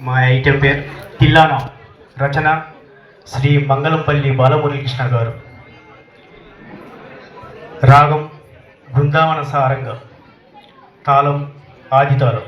మా ఐటెం పేరు తిల్లానా. రచన శ్రీ మంగళంపల్లి బాలమురళీకృష్ణ గారు. రాగం బృందావన సారంగ. తాళం ఆదితాళం.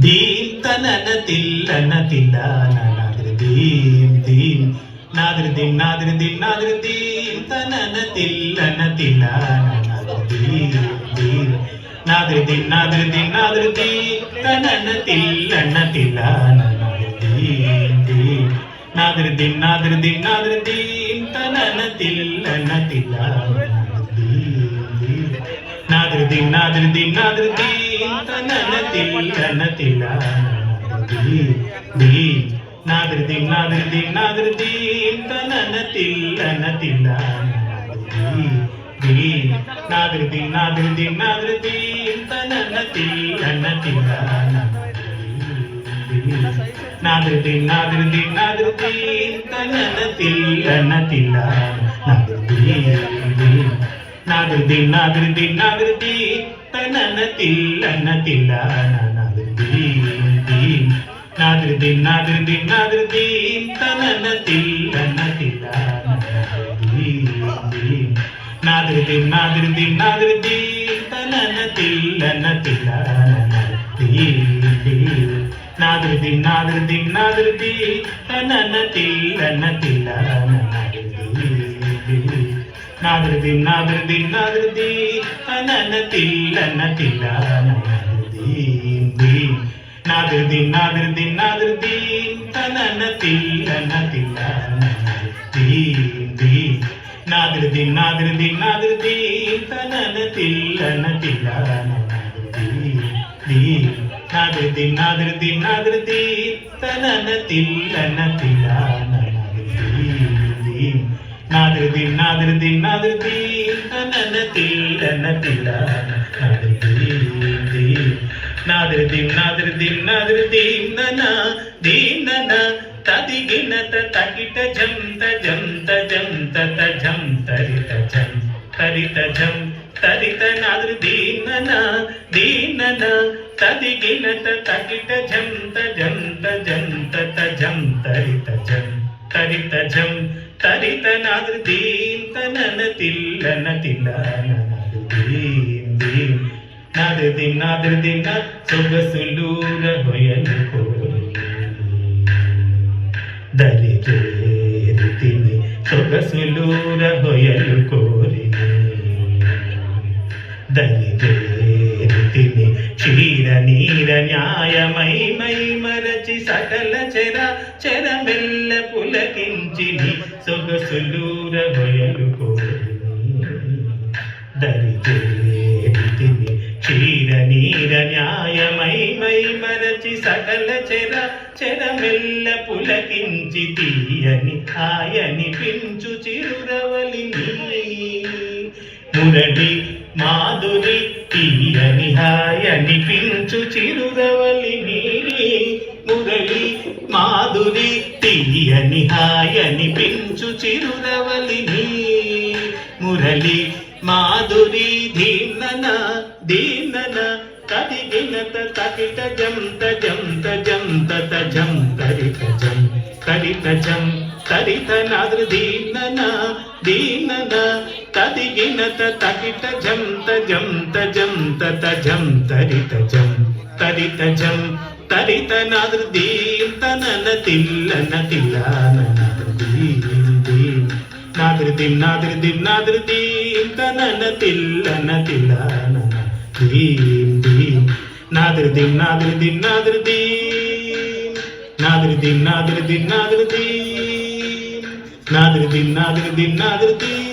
దీం తనన తిల్లన తిల్లన నాదిరి దీం దీం నాదిరి దీం నాదిరి దీం నాదిరి దీం తనన తిల్లన తిల్లన నాదిరి దీం దీం నాదిరి దీం నాదిరి దీం నాదిరి దీం తనన తిల్లన తిల్లన నాదిరి దీం దీం నాదిరి దీం నాదిరి దీం నాదిరి దీం తనన తిల్లన తిల్లన నాదిరి దీం నాదిరి దీం నాదిరి దీం తనన తిల్లన తిల్లన దీం నాదిరి దీం నాదిరి దీం నాదిరి దీం తనన తిల్లన తిల్లన దీం నాదిరి దీం నాదిరి దీం నాదిరి దీం తనన తిల్లన తిల్లన నాదిరి దీం నాదిరి దీం నాదిరి దీం తనన తిల్లన తిల్లన నాదిరి దీం నాదిరి దీం నాదిరి దీం తనన తిల్లన తిల్లన నాదిరి దీం నాదిరి దీం నాదిరి దీం నాదిరి దీం తనన తిల్లన తిల్లన నాదిరి దీం నాదిరి దీం నాదిరి దీం తనన తిల్లన తిల్లన నాదిరి దీం నాదిరి దీం నాదిరి దీం తనన తిల్లన తిల్లన నాదిరి దీం నాదిరి దీం నాదిరి దీం తనన తిల్లన తిల్లన దీం దీం నాదిరి దీం నాదిరి దీం నాదిరి దీం తనన తిల్లన తిల్లన దీం దీం నాదిరి దీం నాదిరి దీం నాదిరి దీం తనన తిల్లన తిల్లన దీం దీం నాదిరి దీం నాదిరి దీం నాదిరి దీం తనన తిల్లన తిల్లన దీం దీం నాదిరి దీం నాదిరి దీం నాదిరి దీం తనన తిల్లన తిల్లన దీం నాదిరి దీం నాదిరి దీం నాదిరి దీం నన దీనన తదిగినత తకిట జంత జంత జంత తజం తరిత జం తరిత జం తరిత నాదిరి దీనన దీనన తదిగినత తకిట జంత జంత జంత తజం తరిత జం తరిత జం తరిత నాదిరి దీం తనన తిల్లన తిల్లన దీం దీం నాదిరి దీం నాదిరి దీం సొగసులూర హొయలు కోరి దరి చేరితిని సొగసులూర హొయలు కోరి దరి చేరితిని క్షీర నీర న్యాయమై మై మరచి సకల చెర చెరమెల్ల పులకించిని సొగసులూర హొయలు కోరి దరి చేరితిని క్షీర నీర న్యాయమై మై మరచి సకల చెర చెరమెల్ల పులకించి తీయని హాయని పించు చిరురవలిని మురళి మాధురి తీయని హాయని పించు చిరురవలిని మురళి మాధురి తీయని హాయని పించు చిరురవలిని మురళి మాధురి ధీనన దీనన తదిగినత తకిట జం తజం తజం తజం తరిత జం తరిత నాదృ దీనన దీనన తదిగినత తకిట జం తజం తజం తజం తరిత జం తరిత జం తరిత నాదృ దీం తనన తిల్లన తిల్లాన నాదృ దీం దీం నాదృ దీం నాదృ దీం నాదృ దీం తనన తిల్లన తిల్లాన దీం దీం నాదృ దీం నాదృ దీం నాదృ దీం నాదృ దీం నాదృ దీం నాదృ దీం నాదృ దీం నాదృ దీం నాదృ దీం